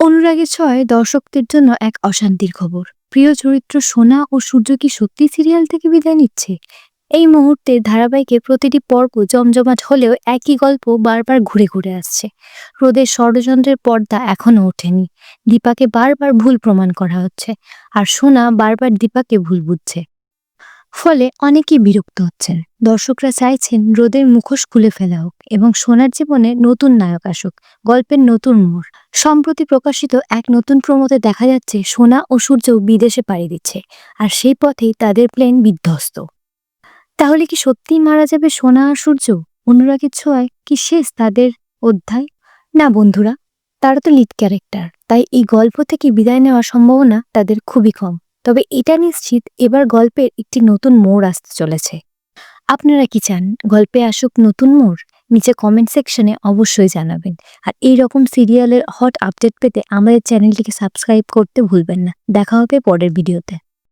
অনুরাগের ছোঁয়ায় দর্শকদের জন্য এক অশান্তির খবর। প্রিয় চরিত্র সোনা ও সূর্য কি সত্যি সিরিয়াল থেকে বিদায় নিচ্ছে? এই মুহূর্তে ধারাবাহিকের প্রতিটি পর্ব জমজমাট হলেও একই গল্প বারবার ঘুরে ঘুরে আসছে। রোদের ষড়যন্ত্রের পর্দা এখনো ওঠেনি। দীপাকে বারবার ভুল প্রমাণ করা হচ্ছে, আর সোনা বারবার দীপাকে ভুল বুঝছে। ফলে অনেকেই বিরক্ত হচ্ছেন। দর্শকরা চাইছেন রোদের মুখোশ খুলে ফেলা হোক এবং সোনার জীবনে নতুন নায়ক আসুক, গল্পের নতুন মোড়। সম্প্রতি প্রকাশিত এক নতুন প্রোমোতে দেখা যাচ্ছে সোনা ও সূর্য বিদেশে পাড়ি দিচ্ছে, আর সেই পথেই তাদের প্লেন বিধ্বস্ত। তাহলে কি সত্যিই মারা যাবে সোনা আর সূর্য? অনুরাগের ছোঁয়ায় কি শেষ তাদের অধ্যায়? না বন্ধুরা, তারা তো লিড ক্যারেক্টার, তাই এই গল্প থেকে বিদায় নেওয়ার সম্ভাবনা তাদের খুবই কম। তবে এটা নিশ্চিত, এবার গল্পের একটি নতুন মোড় আসতে চলেছে। আপনারা কি চান গল্পে আসুক নতুন মোড়? নিচে কমেন্ট সেকশনে অবশ্যই জানাবেন। আর এই রকম সিরিয়ালের হট আপডেট পেতে আমাদের চ্যানেলটিকে সাবস্ক্রাইব করতে ভুলবেন না। দেখা হবে পরের ভিডিওতে।